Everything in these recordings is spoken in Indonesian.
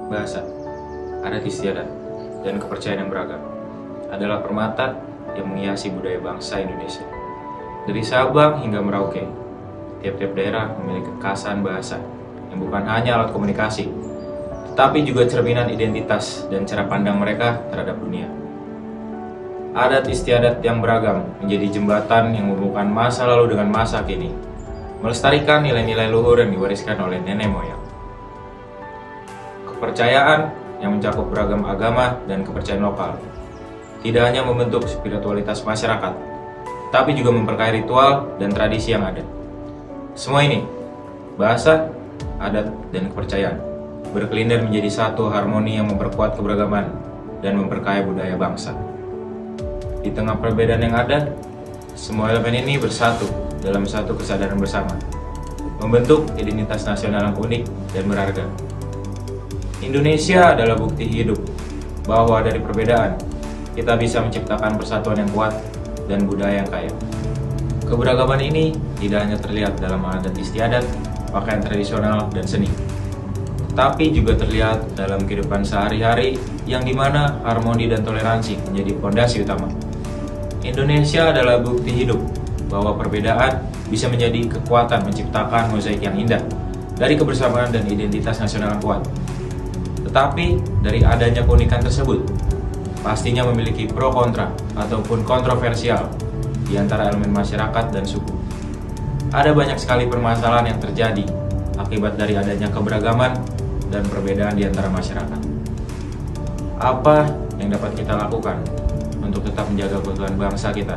bahasa, adat istiadat, dan kepercayaan yang beragam adalah permata yang menghiasi budaya bangsa Indonesia. Dari Sabang hingga Merauke, tiap-tiap daerah memiliki kekhasan bahasa yang bukan hanya alat komunikasi, tetapi juga cerminan identitas dan cara pandang mereka terhadap dunia. Adat istiadat yang beragam menjadi jembatan yang menghubungkan masa lalu dengan masa kini, melestarikan nilai-nilai luhur yang diwariskan oleh nenek moyang. Kepercayaan yang mencakup beragam agama dan kepercayaan lokal tidak hanya membentuk spiritualitas masyarakat, tapi juga memperkaya ritual dan tradisi yang ada. Semua ini, bahasa, adat, dan kepercayaan, berkelindan menjadi satu harmoni yang memperkuat keberagaman dan memperkaya budaya bangsa. Di tengah perbedaan yang ada, semua elemen ini bersatu dalam satu kesadaran bersama, membentuk identitas nasional yang unik dan berharga. Indonesia adalah bukti hidup bahwa dari perbedaan, kita bisa menciptakan persatuan yang kuat dan budaya yang kaya. Keberagaman ini tidak hanya terlihat dalam adat istiadat, pakaian tradisional, dan seni, tapi juga terlihat dalam kehidupan sehari-hari yang dimana harmoni dan toleransi menjadi fondasi utama. Indonesia adalah bukti hidup bahwa perbedaan bisa menjadi kekuatan menciptakan mozaik yang indah dari kebersamaan dan identitas nasional yang kuat. Tetapi dari adanya keunikan tersebut, pastinya memiliki pro kontra ataupun kontroversial di antara elemen masyarakat dan suku. Ada banyak sekali permasalahan yang terjadi akibat dari adanya keberagaman dan perbedaan di antara masyarakat. Apa yang dapat kita lakukan untuk tetap menjaga keutuhan bangsa kita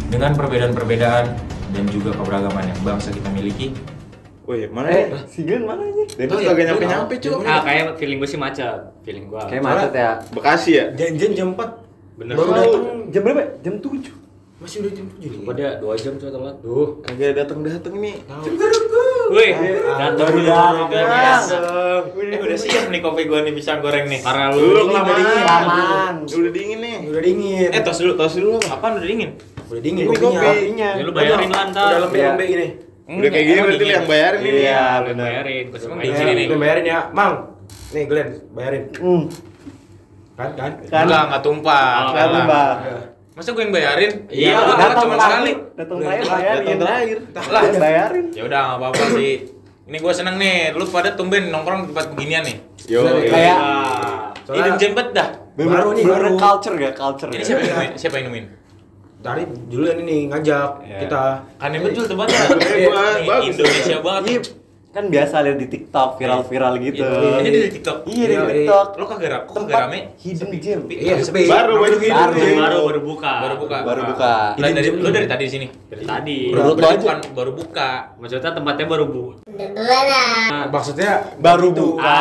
dengan perbedaan-perbedaan dan juga keberagaman yang bangsa kita miliki? Woi, mana ya? Si Glenn mana aja? Itu kagak nyampe-nyampe, Cuk. Kayak feeling gue sih macet. Feeling gue. Kayak macet ya. Bekasi ya? Janjian jam 4. Bener. Baru datang Jam berapa? Jam 7. masih udah jam 7 nih. Gue dia 2 jam tuh telat. Tuh, Kagak datang-datang nih. Wih, datang baru datang. Udah siap nih kopi gua nih, pisang goreng nih. Parah Dulu lu. kelamaan. Aman. Udah dingin nih. udah dingin. Tos dulu. Tos dulu. Apaan udah dingin? Udah dingin Ini kopinya. Ya lu bayarin lah ntar. Udah lembek-lembek ini. Udah kayak gini berarti lu yang bayarin ini. Iya, Lu benar. bayarin. Gue Emang semua di sini nih. Gue bayarin ya, Mang. Nih Glenn, bayarin. Kan? Kan? Enggak tumpah. Kan, Mbak. Masa gue yang bayarin? Iya, Datang cuma terakhir. sekali. Datang terakhir bayarin. Datang terakhir. Lah, bayarin. Ya udah enggak apa-apa sih. Ini gue seneng nih, lu pada tumben nongkrong di tempat beginian nih. Yo. Kayak Hidden gem bet dah. Baru nih, bener baru. culture ya, culture. Ini ya. siapa yang nemuin? Siapa yang nemuin? Dari Julian ini ngajak kita. Kan yang betul tempatnya. Bagus. Ini Indonesia banget. Iya, kan biasa lihat di TikTok viral-viral gitu. Ini di TikTok. Iya, di Iya, TikTok. Lu kagak Tempat rame? hidden gem. Iya, sepi. Baru Baru baru buka. Baru buka. Baru buka. Lah, lu dari tadi di sini. Dari tadi. Menurut lo aja. Bukan baru buka. Maksudnya tempatnya baru Maksudnya Baru itu. buka.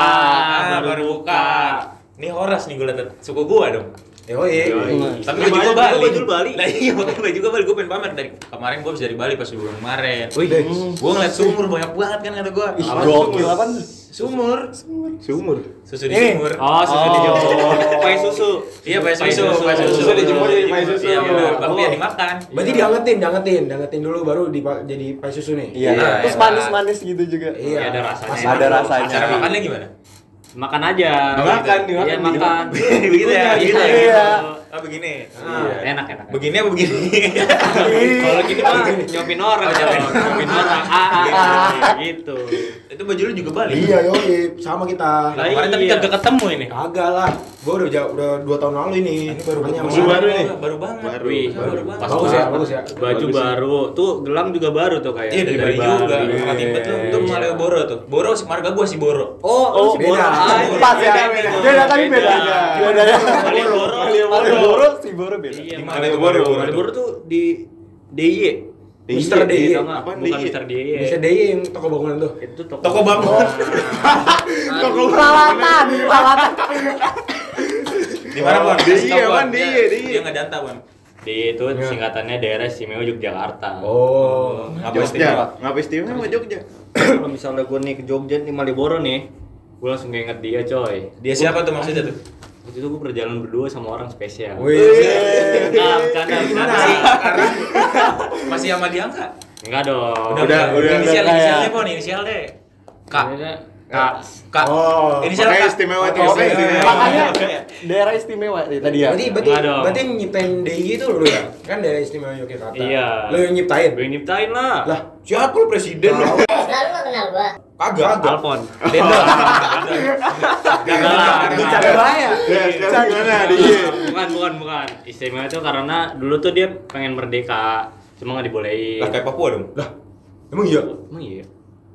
Baru buka. Ini Horas nih gue liat suku gua dong. Yoi. Tapi baju gua Bali. Baju lu Bali. Lah iya, makanya baju gua Bali. Gua pengen pamer dari kemarin, gua habis dari Bali pas liburan kemarin. Wih, Gua ngeliat sumur banyak banget kan kata gua. Ih, Apaan gokil sumur? apaan tuh? Sumur. Sumur. Susu di Ini. sumur. Oh, susu dijemur. Pakai susu. Iya, pakai susu, pakai susu. Susu dijemur jadi pakai susu. Iya, benar. Bakpia dimakan. berarti diangetin dulu baru jadi pai susu nih. Iya. Nah, Terus iya. manis-manis gitu juga. Iya, Ada rasanya. Masih Ada rasanya. Cara makannya gimana? Makan aja. Dimakan, Iya, makan. Begitu ya? Gitu ya. Iya. Oh, begini. Enak. Begini apa begini? Kalau gini mah nyopin orang. Oh, nyopin. Nyopin orang. Gitu. Itu baju lu juga Bali. Iya, yoi, sama kita. Lah, Kemarin tapi iya. kagak ketemu ini. Kagak lah. Gua udah 2 tahun lalu ini. Ini baru Makanya masih baru nih. Baru banget. Baru. Wih, Baru banget. Bagus ya, bagus ya. Baju baru. Tuh gelang juga baru tuh kayak. Iya dari Bali juga. Bukan timbet lu. Itu Malioboro tuh. Boro sih marga gua sih Boro. Oh, beda. Pas ya. Beda tapi beda. Beda ya. Malioboro. Malioboro si Boro beda. Iya, Di mana tuh Malioboro? Malioboro tuh di DIY. Mister DIY. Apaan? Bukan Mister DIY. Bisa DIY yang toko bangunan tuh. Itu Toko bangun. Peralatan. Di mana, Bon? Dia Kasih tau, Bon. apaan? Dia. Dia enggak danta, Bon. Di itu singkatannya daerah istimewa Yogyakarta. Oh. Ngapa istimewa? Jogja. Ngapa istimewa sama Jogja? Kalau misalnya gue nih ke Jogja nih Malioboro nih, gue langsung inget dia coy. Dia siapa tuh maksudnya tuh? Waktu itu gue berjalan berdua sama orang spesial. Wih. Enggak, bercanda. Masih sama dia enggak? Enggak dong. Udah Inisial kayak- inisialnya, Bon, inisial deh. Kak. Sebenarnya Kak. Oh. Ini siapa? Makanya Kak? istimewa tuh. Oh, makanya istimewa. makanya daerah istimewa tadi ya. Berarti yang nyiptain DIY itu lu ya? Kan daerah istimewa Yogyakarta. Iya. Lu yang nyiptain? Gue nyiptain lah. Lah, siapa lu presiden lu? Lalu nggak kenal gua. Kagak. Alfon. Beda. Enggak lah. Bicara bahaya. Ya, sekarang gimana dia? Bukan. Istimewa itu karena dulu tuh dia pengen merdeka, cuma nggak dibolehin. Lah kayak Papua dong. Lah, emang iya? Emang iya.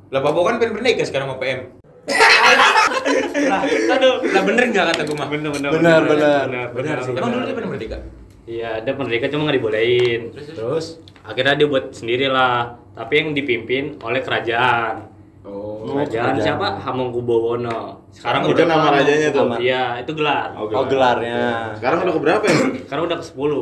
Lah Papua kan pengen merdeka sekarang sama PM. Lah bener nggak kata gue mah? Bener. Bener sih. Emang dulu dia pengen merdeka? Iya, dia merdeka cuma nggak dibolehin. Terus? Akhirnya dia buat sendiri lah, tapi yang dipimpin oleh kerajaan. Oh. Kerajaan siapa? Hamengkubuwono. Sekarang Itu nama rajanya tuh. Iya, itu gelar. Oh, gelarnya. Sekarang udah keberapa ya? Sekarang udah ke-10.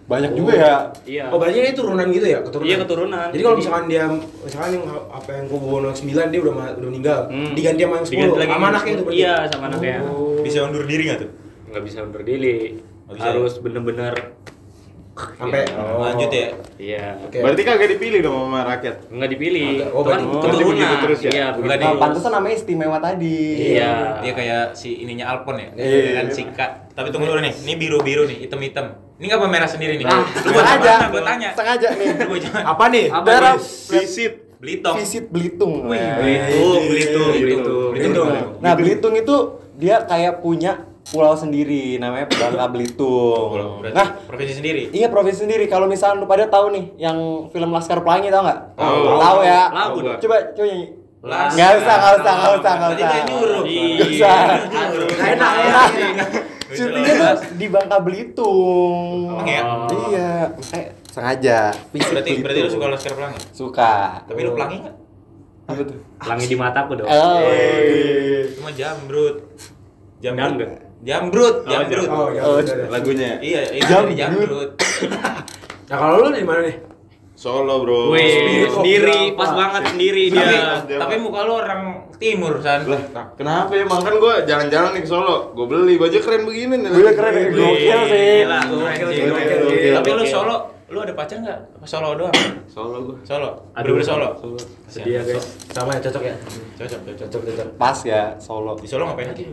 Banyak juga ya. Iya. Oh, berarti ini turunan gitu ya? Keturunan? Iya, keturunan. Jadi kalau misalkan dia, misalkan yang apa yang Kubuwono 9 dia udah meninggal, diganti sama yang 10, Diganti lagi sama anaknya itu berarti? Iya, sama anaknya. Bisa undur diri nggak tuh? Nggak bisa undur diri. Nggak bisa. Harus bener-bener Sampai Lanjut ya. iya. Oke. Berarti kagak dipilih dong sama rakyat. Nggak dipilih. Oh, Itu kan berarti keturunan. begitu terus ya? Iya, Nggak begitu. Pantesan namanya istimewa tadi. Iya. Dia kayak si ininya Alpon ya. Iya. Kan si Kak. Tapi tunggu dulu nih. Ini biru-biru nih, hitam-hitam. Ini nggak apa merah sendiri nih? Ah, Lu buat sengaja. apa? Gua tanya. Sengaja nih. Gua jangan. Apa nih? Daerah Visit. Belitung. visit Belitung. Belitung. Nah, Belitung itu dia kayak punya pulau sendiri namanya Bangka Belitung. Berarti Nah, provinsi sendiri. iya provinsi sendiri. Kalau misalnya lu pada tahu nih yang film Laskar Pelangi tahu nggak? Tahu. Tahu ya. Lagu dong. Coba nyanyi. Laskar. Nggak usah. Berarti dia nyuruh. Nggak usah. Nggak enak ya. Syutingnya tuh di Bangka Belitung. Emang ya? Iya, sengaja. Visit Berarti lu Belitung. suka Laskar Pelangi? Suka. Tapi lu pelangi nggak? Apa tuh? Pelangi di mataku dong. Oh. Cuma jambrut. Jambrut. Jambrut. Oh, ya. Oh, udah. Lagunya. Iya, itu Jambrut. dari jambrut. Nah, kalau lu di mana nih? Solo, bro. Wih, Oh, sendiri, berapa? pas banget sendiri Tapi, dia. tapi muka lu orang timur, San. Lah, kenapa ya? Kan gue jalan-jalan nih ke Solo. Gue beli baju keren begini nih. Gila, keren ya. Gokil sih. Gila, gokil sih, Gokil. gokil. Tapi lu Gokil. Solo, lu ada pacar nggak? Apa Solo doang? Solo gue. Solo. Aduh, Bener-bener Solo. Sedih ya, guys. Sama ya, cocok ya? Cocok. Cocok. Pas ya Solo. Di Solo ngapain aja?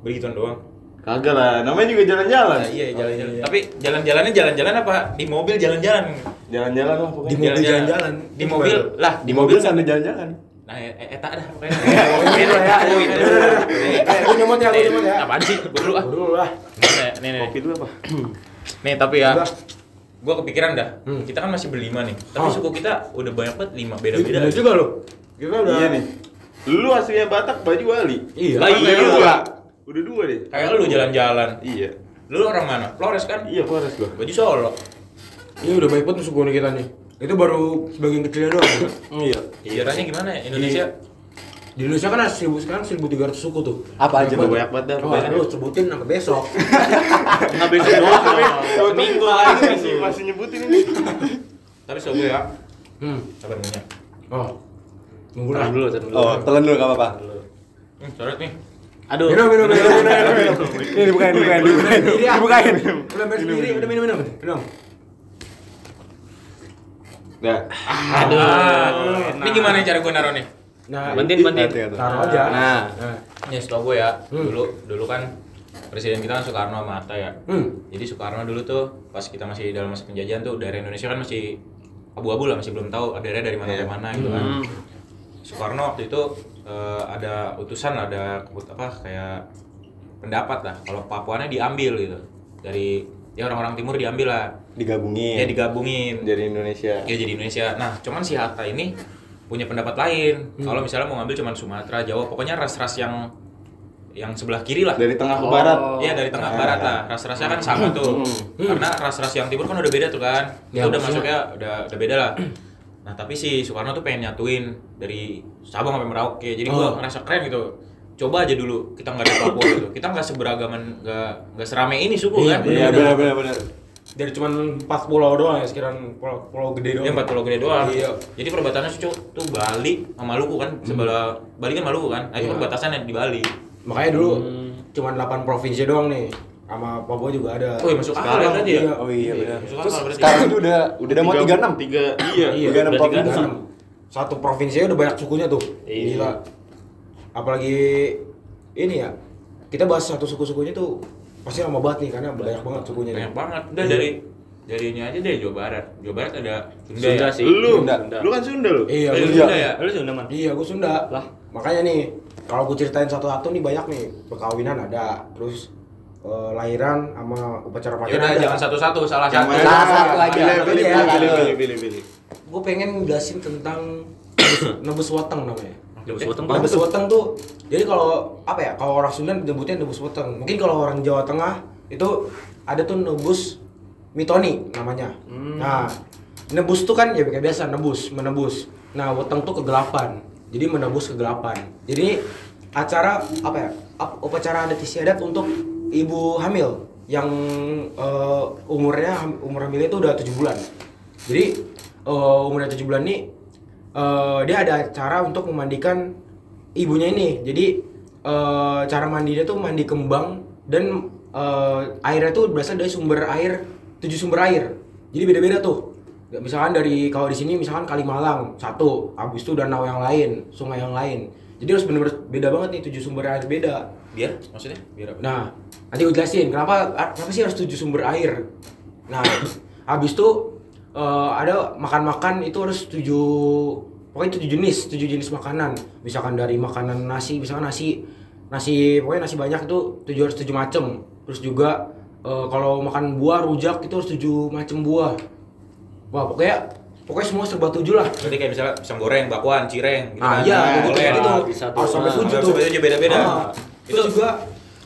Begituan doang. Kagak lah, namanya juga jalan-jalan. Nah, iya, jalan-jalan. iya. Tapi jalan-jalannya jalan-jalan apa? Di mobil jalan-jalan. Jalan-jalan lah Di pokoknya. mobil jalan-jalan. Di mobil lah, Di mobil sambil jalan-jalan. Nah, tak dah pokoknya. Itu ya, ayo. Gue nyemot ya. Apaan sih? Gua dulu ah. Dulu lah. Nih. Kopi dulu apa? Nih, tapi ya Udah. gua kepikiran dah. Hmm. Kita kan masih berlima nih. Tapi Oh. suku kita udah banyak banget 5 beda-beda. Beda juga lo. Kita udah. Iya nih. Lu aslinya Batak, baju Bali. Iya. Lah, Kan iya. lu dua. Udah dua deh. Kayak lu jalan-jalan. Iya. Lu orang mana? Flores kan? Iya, Flores gua. Baju Solo. Ini udah banyak banget suku kita nih. Itu baru sebagian kecilnya doang. Iya. Sejarahnya gimana ya? Indonesia? Di Indonesia kan ada 1300 suku tuh. Apa aja Udah tuh? banyak banget dah. Oh, lu sebutin sampai besok. Nggak bisa doang. Seminggu lagi masih nyebutin ini. Tapi sobo ya. Hmm. Sabar punya. Oh. Tunggu Tahan lah. dulu. Oh, telan dulu enggak apa-apa. Coret nih. Aduh. Minum. Ini dibukain. Dibukain. Udah main sendiri, udah minum. Minum. Dah. Aduh. Ini gimana cara gue naruh nih? Nah, Bantin. taruh aja. Nah. Nih setahu gue ya. Dulu kan presiden kita kan Soekarno sama Hatta ya. Jadi Soekarno dulu tuh pas kita masih dalam masa penjajahan tuh daerah Indonesia kan masih abu-abu lah, masih belum tahu daerah dari mana ke mana gitu kan. Soekarno waktu itu ada utusan, ada kayak pendapat lah kalau Papuanya diambil gitu dari ya orang-orang timur diambil lah, Digabungin. ya digabungin Jadi Indonesia. ya jadi Indonesia. Nah cuman si Hatta ini punya pendapat lain kalau misalnya mau ngambil cuman Sumatera, Jawa, pokoknya ras-ras yang sebelah kiri lah. Dari tengah ke barat. Iya dari tengah ke barat lah, ras-rasnya kan sama tuh. Karena ras-ras yang timur kan udah beda tuh kan, Ya, itu udah maksudnya- masuknya udah beda lah. Nah tapi si Soekarno tuh pengen nyatuin dari Sabang sampai Merauke, jadi gua ngerasa keren gitu. Coba aja dulu kita nggak ada Papua gitu, kita nggak seberagaman, nggak serame ini suku kan. Iya, benar. Dari cuman 4 pulau doang ya, sekiranya pulau gede doang. Ya 4 pulau gede doang. Iya. Jadi perbatannya tuh Bali sama Maluku kan, sebelah Bali kan Maluku kan. Nah itu Iya. perbatasannya di Bali. Makanya dulu cuman 8 provinsi doang nih. Sama Papua juga ada. Oh iya masuk akal ya berarti ya. Iya. Oh iya benar. Masuk Terus akal berarti. sekarang itu udah mau 36. Iya. Iya, Udah 36 udah provinsi. 36. Satu provinsi udah banyak sukunya tuh. Iya. Gila. apalagi ini ya, kita bahas satu suku-sukunya tuh pasti lama banget nih karena banyak banget sukunya. Banyak banget. Udah Iya. dari ini aja deh, Jawa Barat. Jawa Barat ada Sunda, Sunda ya? sih. Lu Sunda. lu kan Sunda lu. Iya, Lu gua Sunda ya? Lu Sunda man. Iya, gue Sunda. Lah. Makanya nih, kalau gue ceritain satu-satu nih banyak nih. Perkawinan ada, terus lahiran sama upacara Ya pacaran udah, ada. jangan satu-satu, salah Yang satu. mana? Salah satu aja. Pilih, Ya, pilih. Gue pengen jelasin tentang nebus weteng namanya. Jauh suatu Nebus weteng tuh, jadi kalau apa ya? Kalau orang Sunda nyebutnya nebus weteng. Mungkin kalau orang Jawa Tengah itu ada tuh nebus mitoni namanya. Nah, nebus tuh kan ya kayak biasa menebus. Nah, weteng tuh kegelapan. Jadi menebus kegelapan. Jadi acara apa ya? Upacara adat istiadat untuk ibu hamil yang umur hamilnya itu udah 7 bulan. Jadi umurnya 7 bulan nih dia ada cara untuk memandikan ibunya ini. Jadi cara mandinya tuh mandi kembang dan airnya tuh berasal dari 7 sumber air. Jadi beda-beda tuh. Misalkan kalau di sini misalkan Kalimalang satu, habis itu danau yang lain, sungai yang lain. Jadi harus bener-bener beda banget nih 7 sumber air beda. Biar maksudnya? Biar apa? Nah, nanti gue jelasin kenapa sih harus 7 sumber air. Nah, habis itu ada makan itu harus 7 jenis makanan. Misalkan dari makanan nasi, misalkan nasi pokoknya nasi banyak itu harus 7 macem. Terus juga kalau makan buah rujak itu harus 7 macem buah. Wah, pokoknya semua serba 7 lah. Berarti kayak misalnya pisang goreng, bakwan, cireng gitu Ah kan. iya, Boleh kayak ya? gitu. bisa tuh. Harus sampai Ah, 7 harus tuh. sampai 7 beda-beda. Itu juga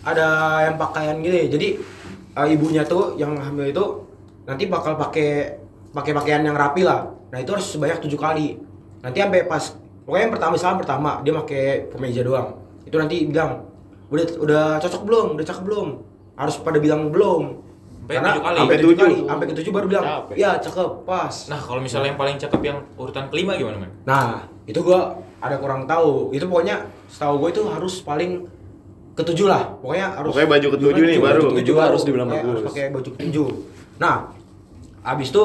ada yang pakaian gini. Jadi ibunya tuh yang hamil itu nanti bakal pakai pakaian yang rapi lah. Nah, itu harus sebanyak 7 kali. Nanti sampai pokoknya yang pertama dia pakai kemeja doang. Itu nanti bilang, "Udah cocok belum? Udah cakep belum?" Harus pada bilang belum. Sampai Karena 7 kali. sampai Sampai 7 7. kali, sampai ke 7 baru bilang, Capek. "Ya, cakep, pas." Nah, kalau misalnya yang paling cakep yang urutan kelima gimana, Man? Nah, itu gua ada kurang tahu. Itu pokoknya setahu gue itu harus paling ketujuh lah. Pokoknya Pokoknya baju ketujuh nih, baru. Ketujuh harus dibilang Pokoknya bagus. harus pakai baju ketujuh. Nah, abis itu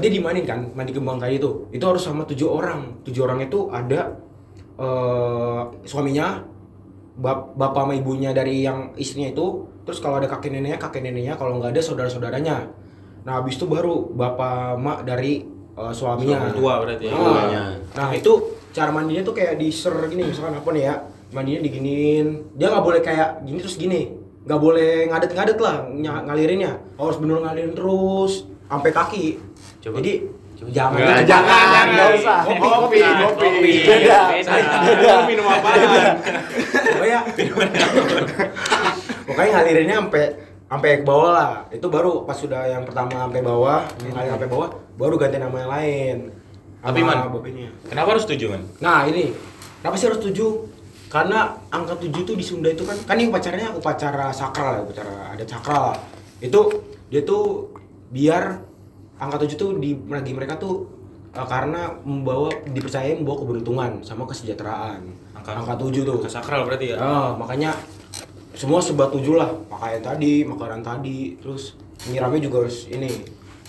dia dimainin kan, mandi kembang tadi itu. Itu harus sama 7 orang. 7 orang itu ada suaminya, bapak sama ibunya dari yang istrinya itu. Terus kalau ada kakek neneknya, kalau nggak ada saudara-saudaranya. Nah, habis itu baru bapak mak dari suaminya. Suami tua berarti ya. Nah, itu cara mandinya tuh kayak diser gini, misalkan apa nih ya, mandinya diginiin. Dia nggak boleh kayak gini terus gini, nggak boleh ngadet-ngadet lah ngalirinnya. Harus bener ngalirin terus sampai kaki. Coba. Jadi jangan Nggak usah. Kopi. Beda. Lu minum apaan? Pokoknya ngalirinnya sampai ke bawah lah. Itu baru pas sudah yang pertama sampai bawah, ngalir sampai bawah, baru ganti nama yang lain. Tapi, Sama Man, bapaknya. kenapa harus 7, Man? Nah, ini kenapa sih harus 7? Karena angka 7 tuh di Sunda itu kan ini upacara sakral ya, upacara ada sakral. Itu dia tuh biar angka 7 tuh bagi mereka tuh karena dipercaya membawa keberuntungan sama kesejahteraan. Angka 7 tuh. Angka sakral berarti ya. Makanya semua serba 7 lah, pakaian tadi, makanan tadi, terus nyiramnya juga harus ini.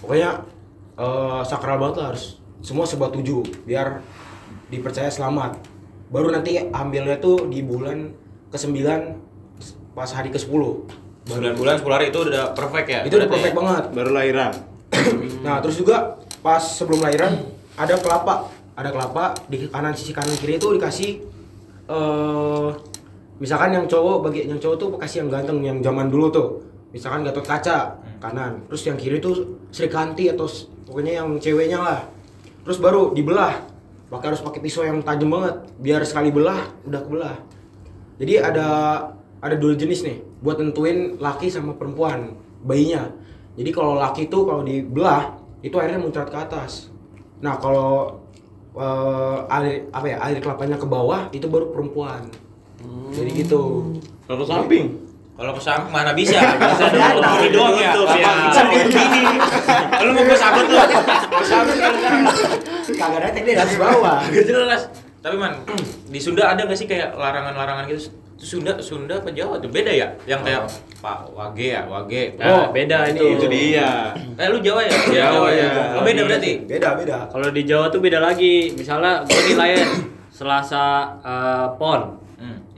Pokoknya sakral banget lah, harus semua serba 7 biar dipercaya selamat. Baru nanti hamilnya tuh di bulan ke-9 pas hari ke-10. 9 bulan 10 hari itu udah perfect ya? Itu udah berarti perfect ya? banget. Baru lahiran. Nah, terus juga pas sebelum lahiran ada kelapa. Ada kelapa di sisi kanan kiri itu dikasih misalkan yang cowok tuh kasih yang ganteng yang zaman dulu tuh. Misalkan Gatot Kaca kanan. Terus yang kiri tuh Sri Kanti atau pokoknya yang ceweknya lah. Terus baru dibelah. Harus pakai pisau yang tajam banget biar sekali belah udah kebelah. Jadi ada 2 jenis nih buat nentuin laki sama perempuan bayinya. Jadi kalau laki tuh kalau dibelah itu airnya muncrat ke atas. Nah, kalau air kelapanya ke bawah itu baru perempuan. Jadi gitu. Kalau ke samping. Kalau ke samping mana bisa? Bisa dulu kiri doang ya. Samping begini. Lu mau ke samping lu. Ke samping sekarang. Kagak ada teknik dari bawah. Gak jelas. Tapi, Man, di Sunda ada gak sih kayak larangan-larangan gitu? Sunda apa Jawa tuh beda ya? Yang kayak Pak Wage. Nah, beda Itu dia. Lu Jawa ya? Jawa ya. Oh, beda berarti. Beda. Kalau di Jawa tuh beda lagi. Misalnya gue nih layan Selasa Pon.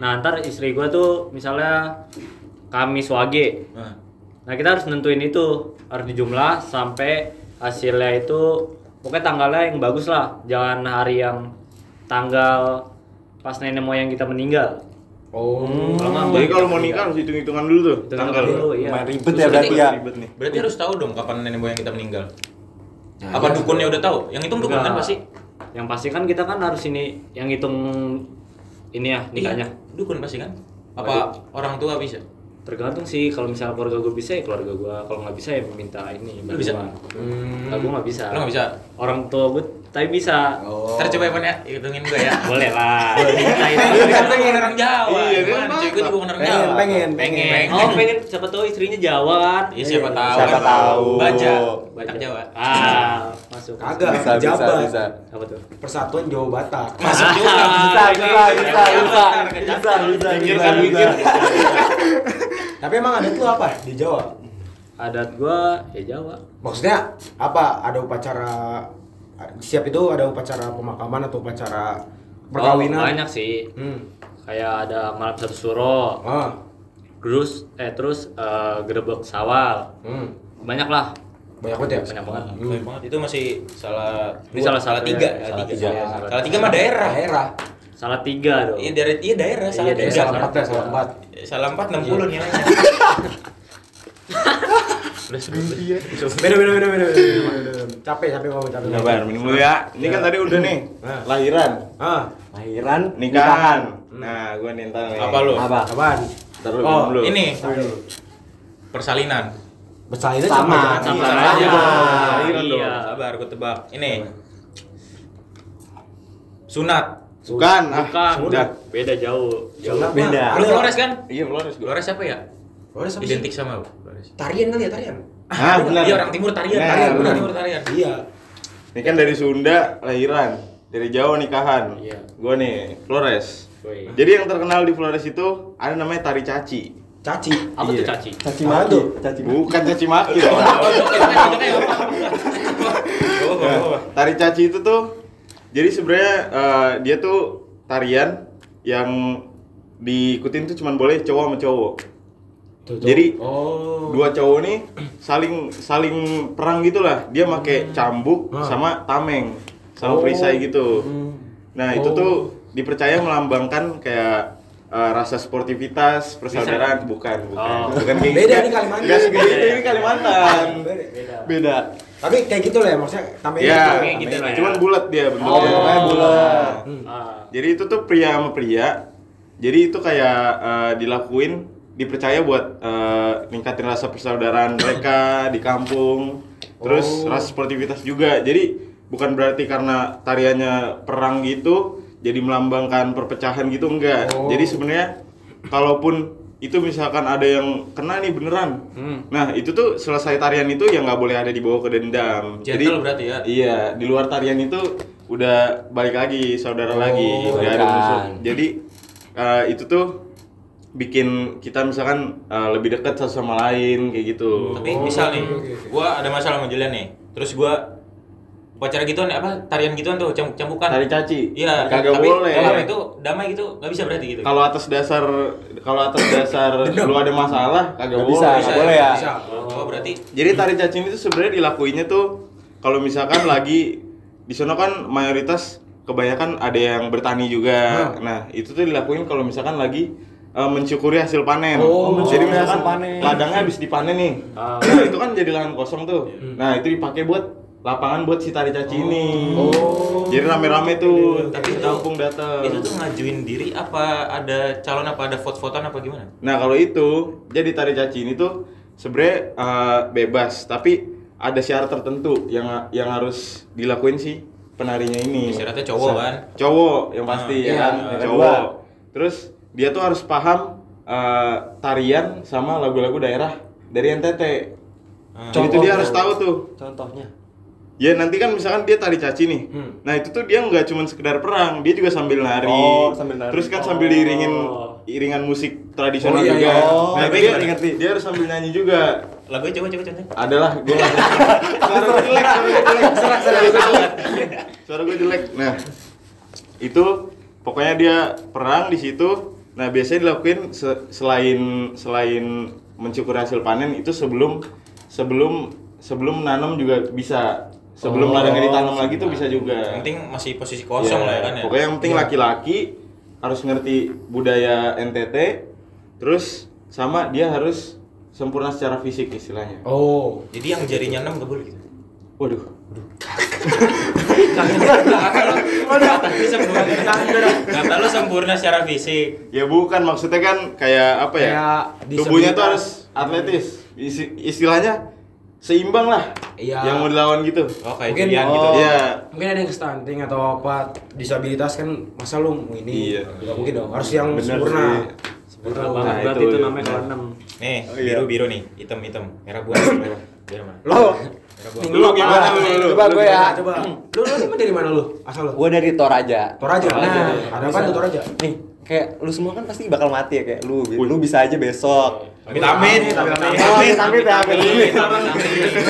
Nah, ntar istri gue tuh misalnya Kamis Wage. Nah, kita harus nentuin itu, harus dijumlah sampai hasilnya itu pokoknya tanggalnya yang bagus lah. Jangan hari yang tanggal pas nenek moyang kita meninggal. Jadi kalau mau nikah harus hitung-hitungan dulu tuh. Tanggal dulu, iya. Main ribet ya berarti ya. Ribet nih. Berarti harus tahu dong kapan nenek moyang kita meninggal. Apa dukunnya udah tahu? Yang hitung dukun kan pasti. Yang pasti kan kita kan harus ini yang hitung ini ya nikahnya. Iya, dukun pasti kan? Apa orang tua bisa? Tergantung sih, kalau misalnya keluarga gue bisa ya keluarga gue, kalau nggak bisa ya minta ini. Lu bisa? Kalau gue nggak bisa. Lu nggak bisa? Orang tua gue tapi bisa. Ntar coba ya, hitungin gue ya. Boleh lah. Kan pengen orang Jawa. Iya, Gimana? kan, Cuy, gue juga bukan orang Jawa. pengen. Oh pengen, siapa tahu istrinya Jawa kan? Iya, siapa tahu. Siapa tahu. Baca Jawa. Masuk. Kagak, Bisa. Apa tuh? Persatuan Jawa Batak. Masuk juga. Bisa. Tapi emang adat lu apa di Jawa? Adat gua ya Jawa. Maksudnya apa? Ada upacara siap itu ada upacara pemakaman atau upacara perkawinan? Banyak sih. Kayak ada malam satu suro. Terus gerebek sawal. Banyak lah. Banyak banget ya? Banyak banget. Banyak banget. Itu masih salah Ini salah salah satu tiga. ya. Salah tiga mah daerah. Salah 3 dong. Iya daerah salah Iya, tiga. Salah 4 ya, salah 4. Salah 4 60 nilainya. Beda. Capek ngomong capek. Sabar, minum dulu ya. Ini kan tadi udah nih. Lahiran, Lahiran, nikahan. Nah, gua nih ntar nih. Apa lu? Apaan? Ntar lu minum dulu. Ini persalinan. Bersalin aja Sama aja. Lahiran dong. Iya. Sabar, gue tebak. Ini sunat. Bukan, Bukan. udah. Beda jauh. Sunat Beda. Lu Flores kan? Iya, Flores gua. Flores apa ya? Flores apa sih? Identik sama lu. Flores. Tarian kali ya, tarian. Ah, benar. Iya orang timur tarian. Nah, Tarian, benar. timur tarian. Iya. Ini kan dari Sunda lahiran, dari Jawa nikahan. Iya. Gua nih Flores. Woi. Jadi yang terkenal di Flores itu ada namanya tari caci. Caci. Apa tuh Iya. caci? Caci Mana maki. tuh? Caci maki. Bukan caci maki dong. Nah, tari caci itu tuh jadi sebenarnya dia tuh tarian yang diikutin tuh cuman boleh cowok sama cowok. Jadi dua cowok nih saling perang gitulah. Dia pakai cambuk sama tameng sama perisai gitu. Nah, itu tuh dipercaya melambangkan kayak rasa sportivitas, persaudaraan. Bukan kayak Beda gitu. nih Kalimantan. Enggak segede itu, ini Kalimantan. Beda. Tapi kayak gitu lah ya, maksudnya tamengnya Ya, Tameng gitu lah ya. cuman bulat dia bentuknya. Kayak bulat. Jadi itu tuh pria sama pria. Jadi itu kayak dilakuin, dipercaya buat ningkatin rasa persaudaraan mereka di kampung. Terus rasa sportivitas juga. Jadi bukan berarti karena tariannya perang gitu jadi melambangkan perpecahan gitu, enggak. Jadi sebenarnya kalaupun itu misalkan ada yang kena nih beneran. Nah, itu tuh selesai tarian itu ya nggak boleh ada dibawa ke dendam. Gentle berarti ya? Iya, di luar tarian itu udah balik lagi, saudara lagi, nggak ada musuh. Jadi itu tuh bikin kita misalkan lebih dekat satu sama lain kayak gitu. Tapi misal nih, gua ada masalah sama Julian nih. Terus gua upacara gituan apa tarian gituan tuh cambukan. Tari caci. Iya, kagak tapi boleh. kalau itu damai gitu nggak bisa berarti gitu. Kalau atas dasar lu ada masalah kagak Nggak bisa, boleh. nggak boleh ya. Bisa. Oh, berarti Jadi tari caci ini tuh sebenarnya dilakuinnya tuh kalau misalkan lagi di sana kan mayoritas kebanyakan ada yang bertani juga. Nah, itu tuh dilakuin kalau misalkan lagi mensyukuri hasil panen. Jadi misalkan hasil panen. ladangnya habis dipanen nih. Nah, itu kan jadi lahan kosong tuh. Nah, itu dipakai buat lapangan buat si tari caci ini. Jadi rame-rame tuh Tapi di kampung datang. itu tuh ngajuin diri apa ada calon apa ada vote-votean apa gimana? Nah, kalau itu jadi tari caci ini tuh sebenarnya bebas, tapi ada syarat tertentu yang harus dilakuin si penarinya ini. Syaratnya cowok kan? Cowok yang pasti ya iya. kan, Yang cowok. kedua. Terus dia tuh harus paham tarian sama lagu-lagu daerah dari NTT. Jadi itu dia harus tahu tuh. Contohnya. Ya nanti kan misalkan dia tari caci nih. Nah, itu tuh dia nggak cuma sekedar perang, dia juga sambil nari. Oh, sambil nari. Terus kan sambil diiringin iringan musik tradisional Oh, iya, juga. iya. Oh, Nah, ngerti, dia, ngerti. dia harus sambil nyanyi juga. Lagunya coba contoh. Adalah gue suara gue jelek. Suara gue jelek. Nah, itu pokoknya dia perang di situ. Nah, biasanya dilakuin selain mensyukuri hasil panen itu sebelum nanam juga bisa. Sebelum ladangnya ditanam lagi tuh bisa juga. Yang penting masih posisi kosong lah ya kan ya. Pokoknya yang penting laki-laki harus ngerti budaya NTT, terus sama dia harus sempurna secara fisik istilahnya. Oh, Jadi yang jarinya 6 gak boleh gitu. Waduh. Tapi sempurna. Kata lu sempurna secara fisik. Ya bukan, maksudnya kan kayak apa ya? Kayak Tubuhnya tuh disabilitas. harus atletis. Istilahnya seimbang lah. Iya. Yang mau dilawan gitu. Oh kayak Mungkin- Julian gitu. Iya. mungkin ada yang stunting atau apa disabilitas kan, masa lu mau ini? Iya. Nggak mungkin dong, harus yang Bener sempurna. sih. Sempurna Nah, banget berarti itu, itu namanya nah. kalau 6. Nih, Oh, iya. biru nih, hitam, merah buah. Biru mana? Lo, Merah buah. Lu gimana lu? coba gue ya. Coba. Lu emang dari mana lu? Asal lu? Gue dari Toraja. Toraja. Nah, Ada apa tuh Toraja? Nih, kayak lu semua kan pasti bakal mati ya, kayak lu bisa aja besok. Amit-amit. Amit-amit ya, amit-amit.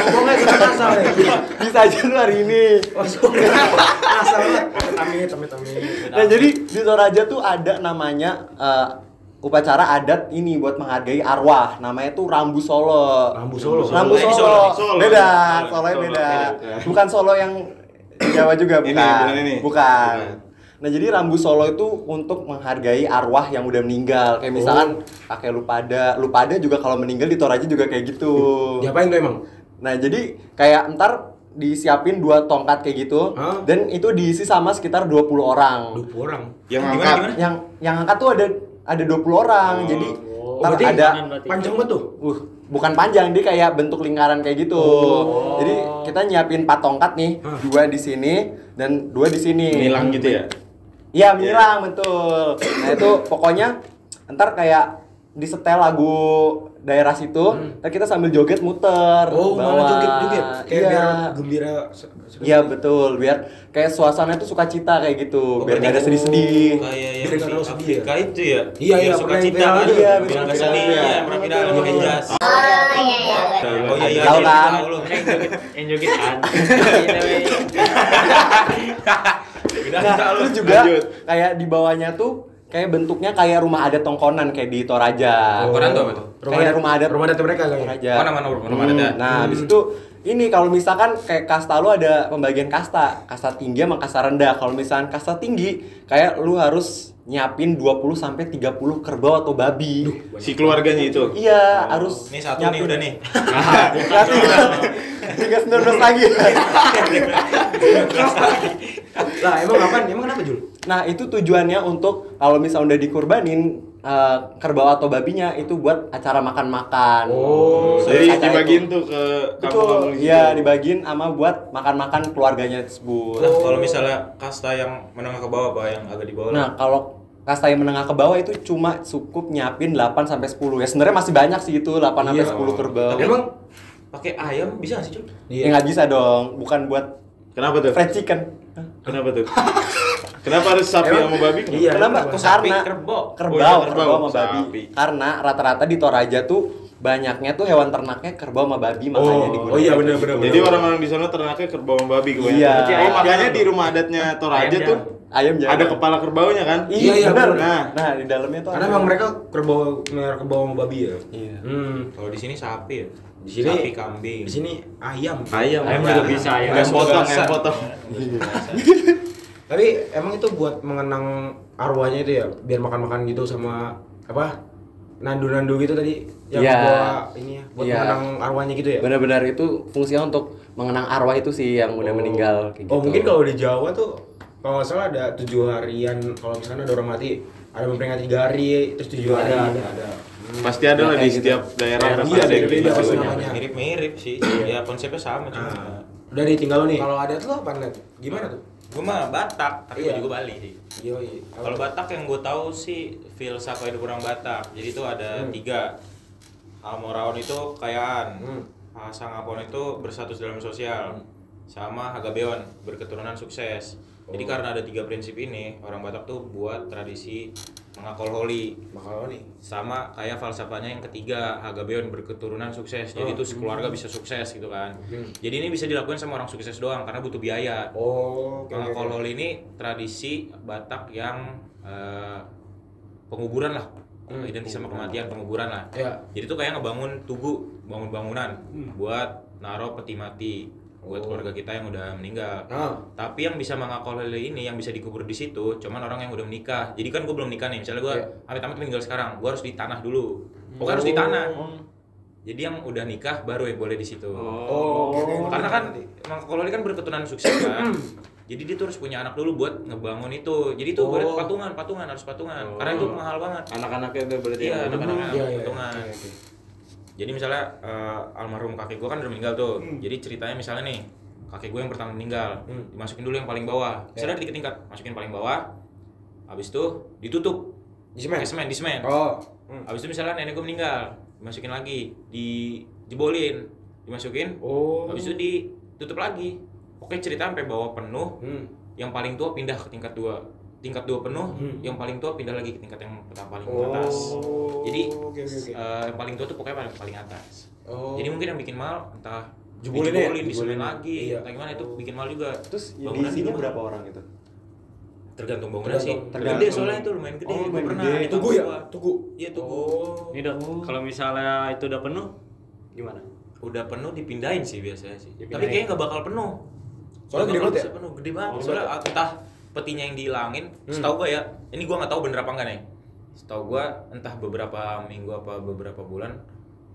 Ngomongnya kita asal ya. Bisa aja lu hari ini. Oh, sorry. Asal banget. Amit. Nah, jadi di Toraja tuh ada namanya upacara adat ini buat menghargai arwah. Namanya tuh Rambu Solo. Rambu Solo. Rambu Ini Solo. Solo. Beda, Solo. Solonya Solo. beda. Beda. Bukan Solo yang di Jawa juga, Ini, bukan. bukan ini. Bukan. Nah, jadi Rambu Solo itu untuk menghargai arwah yang udah meninggal. Kayak misalkan kakek lu pada juga kalau meninggal di Toraja juga kayak gitu. Diapain tuh emang? Nah, jadi kayak ntar disiapin 2 tongkat kayak gitu, Hah? dan itu diisi sama sekitar 20 orang. 20 orang. Yang Gimana, angkat. gimana? Yang angkat tuh ada 20 orang. Jadi Oh, ntar berarti ada panjang banget tuh. bukan panjang, dia kayak bentuk lingkaran kayak gitu. Jadi kita nyiapin 4 tongkat nih, 2 di sini dan 2 di sini. Nilang gitu ya. Iya, menilang betul. Nah, itu pokoknya ntar kayak disetel lagu daerah situ, ntar kita sambil joget muter. Oh, malah bawah. joget-joget. Kayak Iya. biar gembira. Iya betul, biar kayak suasana itu sukacita kayak gitu, biar nggak ada sedih-sedih. Kayak yang Biar nggak di terlalu sedih ya? Afrika itu ya. Iya, Yang iya, suka pernah cita viral kan. itu. Iya, Biar nggak betul. sedih, Iya. ya, pernah viral pakai jas. Oh iya, Tahu kan? tahu lu. Yang joget-jogetan. Udah Nah, tahu lu. terus juga Lanjut. kayak di bawahnya tuh kayak bentuknya kayak rumah adat Tongkonan kayak di Toraja. Tongkonan tuh apa tuh? Kayak rumah adat mereka kayaknya. Toraja. Oh, nama rumah adatnya. Nah, habis itu ini kalau misalkan kayak kasta lu ada pembagian kasta tinggi sama kasta rendah. Kalau misalkan kasta tinggi, kayak lu harus nyiapin 20 sampai 30 kerbau atau babi. Si keluarganya itu. Iya, harus Nih satu nih udah nih. Ya, tinggal 19 lagi. Lah, emang kapan? Emang kenapa, Jul? Nah, itu tujuannya untuk kalau misalnya udah dikurbanin kerbau atau babinya itu buat acara makan-makan. Oh, Jadi Acara dibagiin itu. tuh ke Betul, kampung-kampung gitu. iya dibagiin sama buat makan-makan keluarganya tersebut. Nah, kalau misalnya kasta yang menengah ke bawah apa yang agak di bawah? Nah, kalau kasta yang menengah ke bawah itu cuma cukup nyiapin 8 sampai 10. Ya sebenarnya masih banyak sih itu 8 sampai Iya. 10 kerbau. Tapi Emang pakai ayam bisa nggak sih, Cuk? Ya nggak bisa dong, bukan buat Kenapa tuh? fried chicken. Kenapa tuh? Kenapa harus sapi Emang- sama babi? Iya. Kenapa? kenapa? Sapi, Karena kerbau. kerbau, Oh, iya, kerbau sama babi. sapi. Karena rata-rata di Toraja tuh banyaknya tuh hewan ternaknya kerbau sama babi makanya digunakan. oh iya, bener. Jadi orang-orang di sana ternaknya kerbau sama babi kebanyakan. Iya. Oh, makanya di rumah adatnya Toraja Ayam tuh Ayam jangan. ada kepala kerbaunya kan? Iya, iya, bener. bener. Nah, di dalamnya tuh Karena ada. emang mereka kerbau sama babi ya. Iya. Kalau di sini sapi ya. Di sini sapi, kambing. Di sini ayam. Ayam. Ayam juga bisa, ayam. Ayam potong, Biasa. ayam potong. Tapi emang itu buat mengenang arwahnya itu ya, biar makan-makan gitu sama apa? Nandu-nandu gitu tadi yang Iya. bawa ini ya, buat Iya. mengenang arwahnya gitu ya. Benar-benar itu fungsinya untuk mengenang arwah itu sih yang udah meninggal kayak gitu. Oh, mungkin kalau di Jawa tuh kalau nggak salah ada 7 harian, kalau misalnya ada orang mati ada memperingati 3 hari, terus 7 hari. Ada. Pasti ada lah Ya, di kayak setiap daerah Iya, pasti ada yang beda-beda gitu. pasti namanya. Mirip-mirip sih. Ya konsepnya sama cuma. Nah, udah nih tinggal lu nih. Kalau ada tuh apa Net? Gimana tuh? Gue mah Batak, tapi Iya. gue juga Bali sih. Iya. Kalau Batak yang gue tahu sih filsafat hidup orang Batak. Jadi itu ada 3. Almoraon itu kekayaan. Sangapon itu berstatus dalam sosial. Sama Hagabeon berketurunan sukses. Jadi karena ada 3 prinsip ini, orang Batak tuh buat tradisi mengakol holi. Bakal nih. Sama kayak falsafahnya yang ketiga, Hagabeon berketurunan sukses. Jadi tuh sekeluarga bisa sukses gitu kan. Jadi ini bisa dilakukan sama orang sukses doang karena butuh biaya. Oh, oke. Mengakol holi ini tradisi Batak yang penguburan lah. Identik sama kematian, penguburan lah. Ya. Jadi tuh kayak ngebangun tugu, bangun bangunan buat naro peti mati buat keluarga kita yang udah meninggal. Tapi yang bisa mengakol ini, yang bisa dikubur di situ, cuman orang yang udah menikah. Jadi kan gue belum nikah nih, misalnya gue amit-amit meninggal sekarang, gue harus ditanah dulu. Pokoknya harus ditanah. Jadi yang udah nikah baru yang boleh di situ. Karena kan mengakol kan berketurunan sukses kan. Jadi dia tuh harus punya anak dulu buat ngebangun itu. Jadi tuh boleh patungan harus patungan. Karena itu mahal banget. Anak-anaknya udah berarti. Iya, anak-anaknya Iya, patungan. Jadi misalnya almarhum kakek gue kan udah meninggal tuh. Jadi ceritanya misalnya nih, kakek gue yang pertama meninggal, dimasukin dulu yang paling bawah. Misalnya ada 3 tingkat, masukin paling bawah. Habis itu ditutup. Di semen. Habis itu misalnya nenek gue meninggal, dimasukin lagi, dijebolin, dimasukin. Habis itu ditutup lagi. Oke, cerita sampai bawah penuh. Yang paling tua pindah ke tingkat 2. Tingkat 2 penuh, yang paling tua pindah lagi ke tingkat yang paling atas. Jadi yang paling tua tuh pokoknya paling atas. Jadi mungkin yang bikin mahal entah dijebolin, disemen lagi, entah gimana itu bikin mahal juga. Terus bangunan diisinya juga berapa orang itu? tergantung bangunan sih. Tergantung. Gede soalnya itu lumayan gede. Oh, Gua lumayan pernah gede. di Tugu kampus ya? gua. Tugu. Iya tugu. Ini Dok, kalau misalnya itu udah penuh gimana? Udah penuh dipindahin sih biasanya sih. Tapi Dipindahin. kayaknya nggak bakal penuh. Soalnya gede banget ya? Bisa penuh, gede banget. Soalnya entah petinya yang dihilangin. Setahu gua ya, ini gua nggak tahu bener apa enggak nih. Setahu gua entah beberapa minggu apa beberapa bulan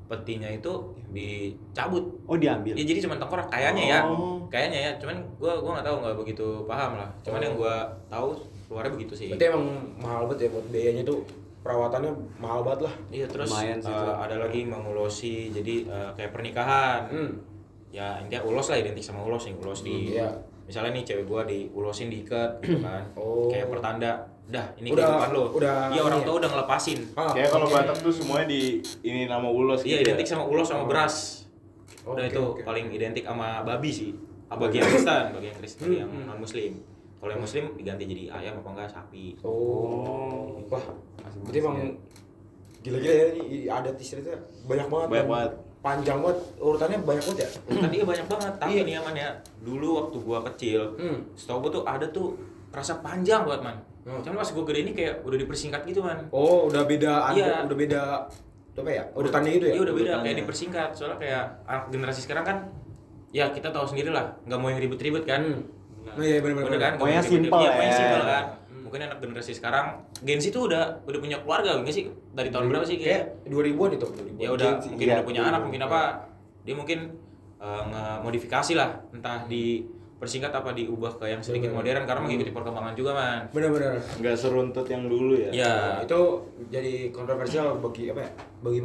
petinya itu dicabut. Oh, diambil. Ya jadi cuma tengkorak kayaknya ya. Oh. Kayaknya ya, cuman gua nggak tahu, nggak begitu paham lah. Cuman yang gua tahu keluarnya begitu sih. Berarti emang mahal banget ya buat biayanya tuh, perawatannya mahal banget lah. Iya, terus Lumayan sih, itu. ada lagi mengulosi, jadi kayak pernikahan. Ya intinya ulos lah, identik sama ulos nih, ulos di. Iya. Misalnya nih cewek gua diulosin, diikat gitu kan. Kayak pertanda, dah ini Udah- kehidupan lo. udah Iya, orang ini tua ya? udah ngelepasin. Kayak kalau Batak tuh semuanya di ini nama ulos Iya, gitu. identik sama ulos sama beras. Udah Oke, itu oke. paling identik sama babi sih. Bagi yang Kristen, bagi yang Kristen yang non Muslim. Kalau yang Muslim diganti jadi ayam apa enggak sapi. Wah, berarti emang gila-gila ya, ini adat istiadatnya banyak banget. Banyak dan banget. Panjang banget, urutannya banyak banget ya. Tadi banyak banget, tapi Iya. nih ya man ya. Dulu waktu gua kecil, setahu gua tuh ada tuh kerasa panjang banget man. Cuman pas gua gede ini kayak udah dipersingkat gitu man. Oh, udah beda, Iya. udah beda apa ya? Urutannya gitu ya? Iya udah beda, Urutannya. kayak dipersingkat. Soalnya kayak anak generasi sekarang kan, ya kita tahu sendiri lah, nggak mau yang ribet-ribet kan. Nah, iya benar-benar. Bener kan? Maunya Nggak mau yang simple ribet-ribet. Iya, maunya ya. simple kan. Mungkin anak generasi sekarang, Gen Z tuh udah punya keluarga nggak sih? Dari tahun berapa sih Kayak kayak? 2000-an itu, 2000-an. Ya udah, Gen Z, mungkin iya, udah punya anak, mungkin apa? Dia mungkin nge-modifikasi lah, entah dipersingkat apa diubah ke yang sedikit modern karena mengikuti perkembangan juga man. Benar-benar. Nggak seruntut yang dulu ya. Iya. Itu jadi kontroversial bagi apa ya? Bagi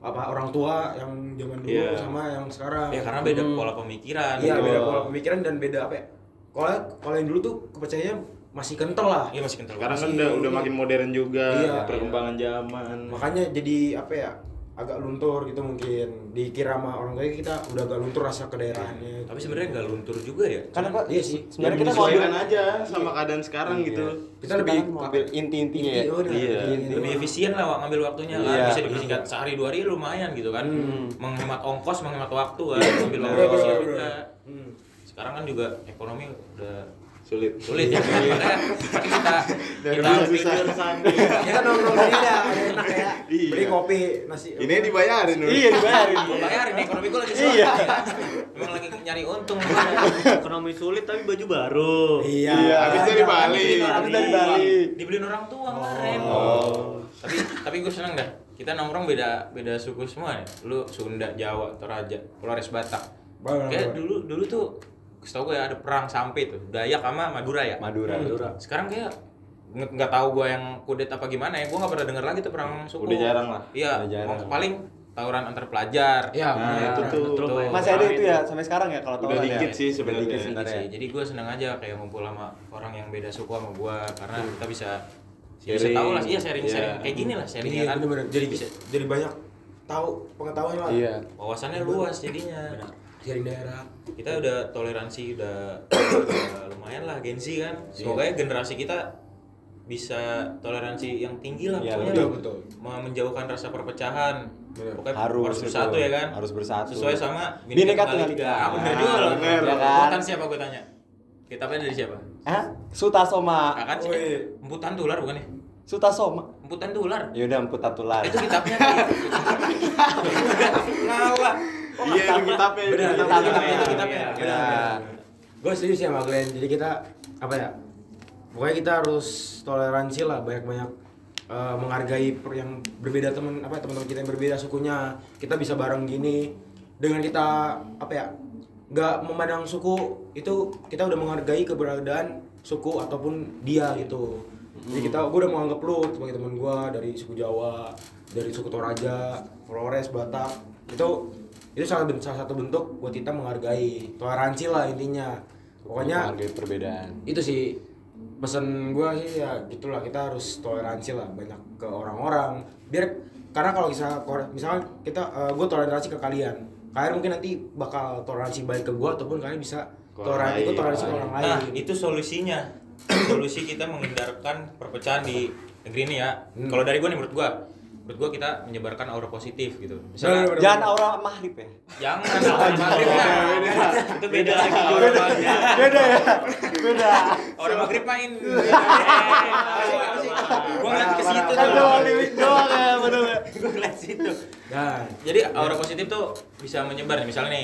apa orang tua yang zaman dulu Iya. sama yang sekarang. Ya karena beda pola pemikiran. Iya, gitu. beda pola pemikiran dan beda apa ya? Kalau yang dulu tuh kepercayaannya masih kental lah. Iya masih kental. Sekarang kan Masih udah ini. makin modern juga, Iya. perkembangan zaman. Makanya jadi apa ya? Agak luntur gitu mungkin. Dikira sama orang tua kita udah agak luntur rasa kedaerahannya. Tapi sebenarnya nggak luntur juga ya. Kan apa? Iya sih. Sebenarnya Ya, kita mau menyesuaikan ambil aja sama keadaan sekarang gitu. Kita lebih mau ambil inti-intinya ya. Iya. Lebih efisien lah ngambil waktunya kan. Iya. Bisa dipersingkat sehari 2 hari lumayan gitu kan. Menghemat ongkos, menghemat waktu kan. Ambil waktu Bener, efisien bener, juga. Hmm. Sekarang kan juga ekonomi udah Sulit. ya. Makanya kita Kita nongkrong sini ada enak ya. Iya. Beli kopi, nasi. Ini dibayarin dulu. Iya, dibayarin. Gua bayarin ekonomi gua lagi sulit. Emang lagi nyari untung. Ekonomi sulit tapi baju baru. Iya. Iya, habis dari Bali. Habis dari Bali. Dibeliin orang tua kemarin. Tapi gue seneng dah. Kita nongkrong beda suku semua nih. Lu Sunda, Jawa, Toraja, Flores, Batak. Kayak dulu tuh setahu gue ya ada perang sampai tuh Dayak sama Madura ya. Madura. Sekarang kayak nggak tahu gue yang kudet apa gimana ya. Gue nggak pernah denger lagi tuh perang suku. Udah jarang lah. Iya. Udah jarang. Paling tawuran antar pelajar. Iya, Nah, iya. itu tuh. Betul. Masih ada itu ya sampai sekarang ya kalau Udah tauran dikit ya? sih Udah sebenarnya. dikit Iya sebenarnya. sih. Jadi gue seneng aja kayak ngumpul sama orang yang beda suku sama gue karena kita bisa Sharing. tahu lah. Iya sharing Iya. kayak gini lah sharingnya Iya, kan. bener-bener. Jadi banyak tahu pengetahuan lah. Iya. Wawasannya luas jadinya. sharing daerah. Kita udah toleransi udah lumayan lah Gen Z kan. Semoga ya generasi kita bisa toleransi yang tinggi lah Iya, pokoknya. betul. Menjauhkan rasa perpecahan. Bener. Pokoknya Harus harus bersatu itu. ya kan. Harus bersatu. Sesuai sama Bhinneka Tunggal Ika. Bener juga loh. Bener. Ya kan? Buatan siapa gue tanya? Kitabnya dari siapa? Sutasoma. Akan sih. Emputan tular bukan ya? Sutasoma. Emputan tular. Ya udah emput tular. Itu kitabnya. Ngalah. Iya itu kitabnya. Bener, itu kitabnya, itu kitabnya. Ya. Gue setuju sih sama Glenn. Jadi kita apa ya? Pokoknya kita harus toleransi lah, banyak-banyak menghargai yang berbeda teman-teman kita yang berbeda sukunya. Kita bisa bareng gini dengan kita apa ya? Nggak memandang suku itu, kita udah menghargai keberadaan suku ataupun dia gitu. Jadi gue udah menganggap lu sebagai teman gue dari suku Jawa, dari suku Toraja, Flores, Batak. Itu salah satu bentuk buat kita menghargai, toleransi lah intinya. Pokoknya Menghargai perbedaan. itu sih pesan gue sih, ya gitulah, kita harus toleransi lah banyak ke orang-orang. Karena kalau misalkan kita gue toleransi ke kalian mungkin nanti bakal toleransi baik ke gue, ataupun kalian bisa toleransi ke orang lain. Nah, itu solusinya. Solusi kita menghindarkan perpecahan di negeri ini ya. Kalau dari gue nih, menurut gue kita menyebarkan aura positif gitu. Misalnya Jangan aura mahrib ya. jangan aura maghrib lah. Itu beda lagi. Beda ya. Beda. Aura maghrib main. Gue ngeliat ke situ Kan tuh. doang ya, bener. Gue ngeliat situ. Dan Jadi aura positif tuh bisa menyebar nih. Misalnya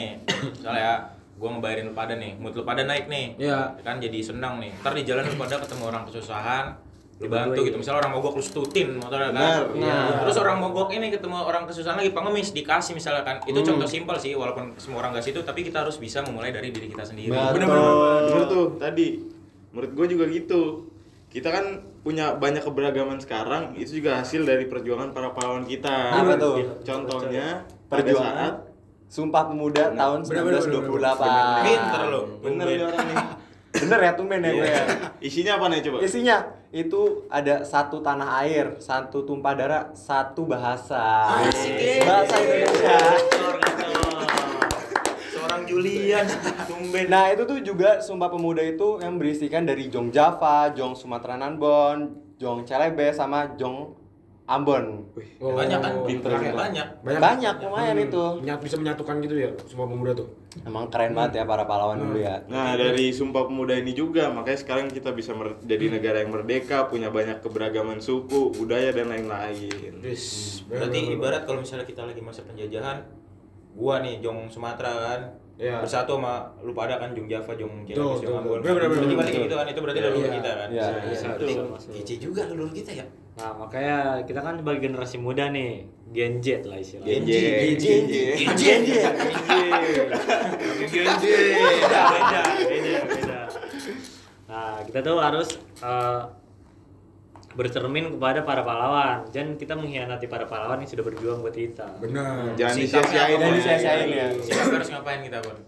ya, gue ngebayarin lu pada nih, mood lu pada naik nih. Iya. Kan jadi senang nih. Ntar di jalan lu pada ketemu orang kesusahan, lu bantu gitu. Misalnya orang mogok lu setutin motornya kan. Benar. Terus orang mogok ini ketemu orang kesusahan lagi pengemis, dikasih misalnya kan. Itu contoh simpel sih, walaupun semua orang gak situ, tapi kita harus bisa memulai dari diri kita sendiri. Bener tuh tadi. Menurut gue juga gitu. Kita kan punya banyak keberagaman sekarang, itu juga hasil dari perjuangan para pahlawan kita. Apa tuh? Contohnya pada Perjuangan saat Sumpah Pemuda tahun 1928. Pinter lu. bener nih orang nih. Bener ya, tumben ya gue ya. Isinya apa nih coba? Isinya itu ada satu tanah air, satu tumpah darah, satu bahasa. Bahasa Indonesia. Seorang Julian, tumben. Nah itu tuh juga Sumpah Pemuda itu yang berisikan dari Jong Java, Jong Sumatera Nanbon, Jong Celebes, sama Jong Ambon. Banyak kan? Pinter juga. Banyak. Banyak lumayan itu. bisa menyatukan gitu ya Sumpah Pemuda tuh. Emang keren banget ya para pahlawan dulu ya. Nah dari Sumpah Pemuda ini juga, makanya sekarang kita bisa jadi negara yang merdeka, punya banyak keberagaman suku, budaya dan lain-lain. Berarti ibarat kalau misalnya kita lagi masa penjajahan, gua nih Jong Sumatera kan, Iya. bersatu sama lu pada kan Jong Java, Jong Tuh, Celebes, Jong tuh, Ambon. tuh. Bener. Berarti gitu kan, itu berarti leluhur Iya. kita kan. Iya. Berarti Masuk. kece juga leluhur kita ya. Nah, makanya kita kan sebagai generasi muda nih, Gen Z lah istilahnya. Genji. Beda. Nah, kita tuh harus bercermin kepada para pahlawan. Jangan kita mengkhianati para pahlawan yang sudah berjuang buat kita. Benar. Jangan Sikapnya disia-siain. apa? Jangan disia-siain ya. Sikapnya harus ngapain kita, Bon?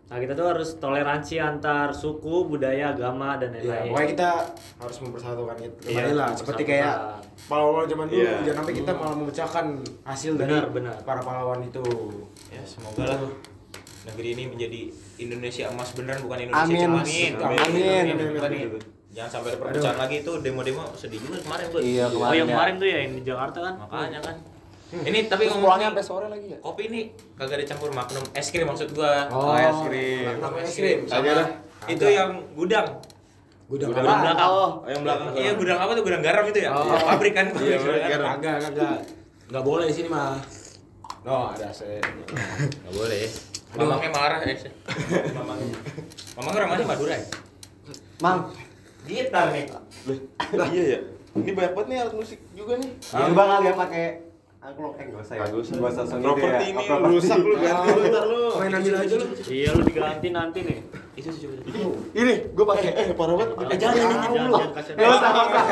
Nah, kita tuh harus toleransi antar suku, budaya, agama, dan Iya, lain-lain. pokoknya kita harus mempersatukan itu. Iya, Kembali lah, seperti kayak pahlawan zaman dulu, Iya. jangan sampai kita malah memecahkan hasil dari Benar. para pahlawan itu. Ya, semoga lah negeri ini menjadi Indonesia emas beneran, bukan Indonesia Amin. cemas. Amin. Jangan sampai ada perpecahan lagi itu, demo-demo sedih juga kemarin, Bud. Iya, Oh, kemarin yang ya. kemarin tuh ya yang di Jakarta kan? Makanya kan. Ini tapi Terus pulangnya ngomongin sampai sore lagi ya? kopi ini kagak dicampur Magnum es krim maksud gua. es krim. Magnum es krim. Kagak dah. Itu yang gudang. Gudang Gudang apa? belakang. Oh, yang belakang. Iya, gudang apa tuh? Gudang garam itu ya? Oh. Pabrik kan. Iya, pabrik garam. Kagak. Nggak boleh di sini mah. No, ada saya. Enggak boleh. Mamangnya marah ya. Mamang orang mana Madura ya? Mang, Gitar nih. Iya ya. Ini banyak banget nih alat musik juga nih. coba kali ya pakai angklung, enggak usah ya. Kagak usah. Gua usah gitu Properti ya. ini Oh, properti. rusak lu ganti lu ntar lu. Main ambil aja lu. Iya, lu diganti nanti nih. Itu sih coba. Ini gua pakai. Parah banget. Jangan kasih Enggak usah, enggak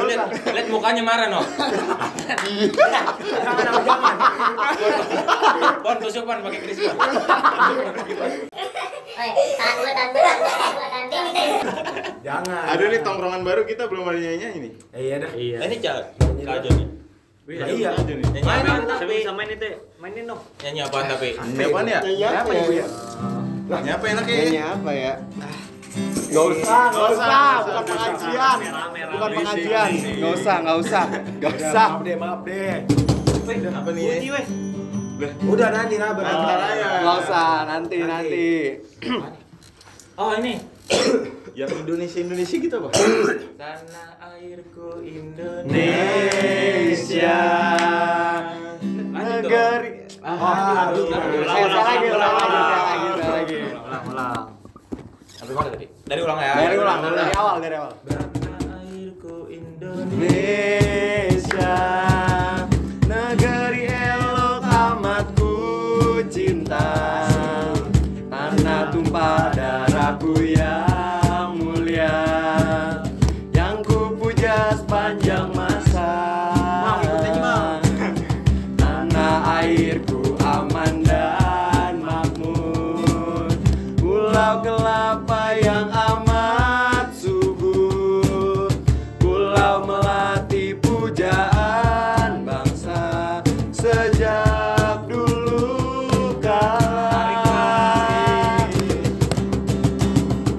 usah. Lihat mukanya marah no. Pon tusupan pakai kristal. Jangan. Ada nih tongkrongan baru kita belum ada nyanyi nih. Iya dah. Iya. Ini aja nih. Wih, iya. Nyanyi Main apaan saya tapi? bisa main itu. Mainin dong. Nyanyi apaan tapi? Nyanyi apaan ya? Nyanyi apa ya? Nyanyi apa enak ya? Nyanyi apa ya? Nggak usah, bukan pengajian. Rame. Bukan pengajian. Nggak usah. Maaf deh. Apa nih? Putih weh. Udah nanti Rabar. Nggak usah, nanti. Oh ini. Yang Indonesia gitu apa? Tanah airku Indonesia Lanjut dong. negeri. Saya lagi. Ulang. Sampai mana tadi? Dari ulang ya. Dari awal. Tanah airku Indonesia. Indonesia negeri elok amat ku cinta, tanah tumpah darahku yang mulia, yang ku puja sepanjang masa. Tanah airku aman dan makmur, pulau kelapa yang amat subur, pulau melati pujaan bangsa sejak dulu kala.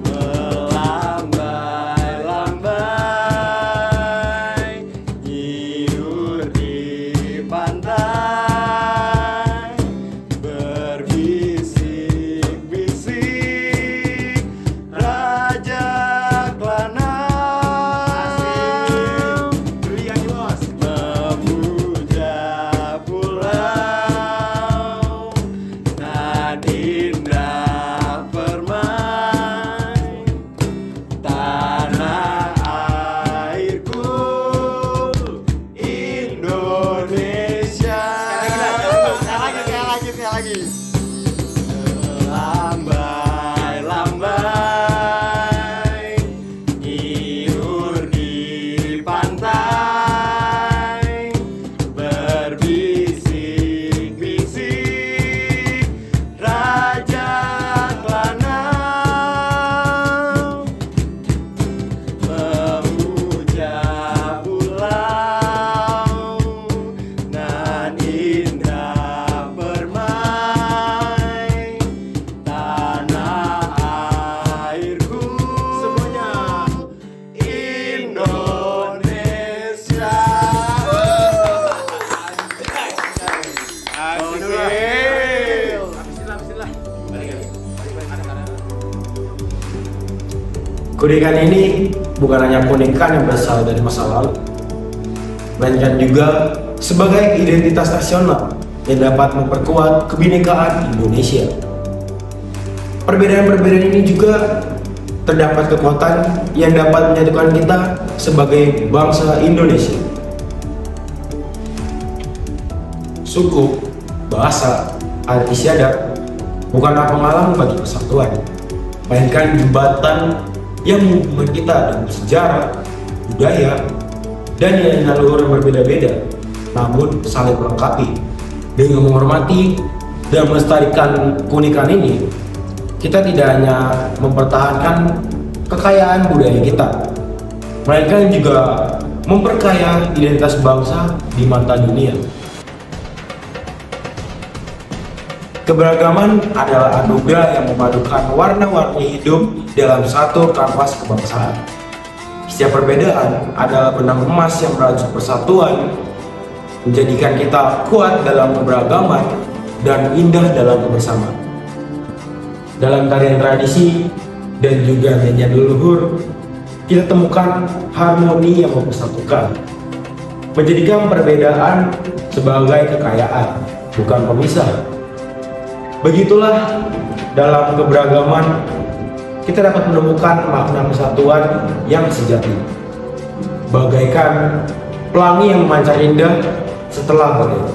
Melambai-lambai nyiur di pantai, berbisik-bisik raja lanang, memuja pulau nan indah permai, tanah airku Indonesia. Sekali lagi. Lambai-lambai nyiur di pantai, berbisik-bisik raja lanang, memuja pulau nan indah permai, tanah airku semuanya Indonesia. Keunikan ini bukan hanya keunikan yang berasal dari masa lalu, melainkan juga sebagai identitas nasional yang dapat memperkuat kebinekaan Indonesia. Perbedaan-perbedaan ini juga terdapat kekuatan yang dapat menyatukan kita sebagai bangsa Indonesia. Suku, bahasa, adat istiadat bukanlah penghalang bagi persatuan, melainkan jembatan yang menghubungkan kita dengan sejarah, budaya, dan nilai leluhur yang berbeda-beda, namun saling melengkapi. Dengan menghormati dan melestarikan keunikan ini, kita tidak hanya mempertahankan kekayaan budaya kita, melainkan juga memperkaya identitas bangsa di mata dunia. Keberagaman adalah anugerah yang memadukan warna-warni hidup dalam satu kanvas kebangsaan. Setiap perbedaan adalah benang emas yang merajut persatuan, menjadikan kita kuat dalam keberagaman dan indah dalam kebersamaan. Dalam tarian tradisi dan juga nyanyian leluhur, kita temukan harmoni yang mempersatukan, menjadikan perbedaan sebagai kekayaan, bukan pemisah. Begitulah dalam keberagaman kita dapat menemukan makna persatuan yang sejati, bagaikan pelangi yang memancar indah setelah badai.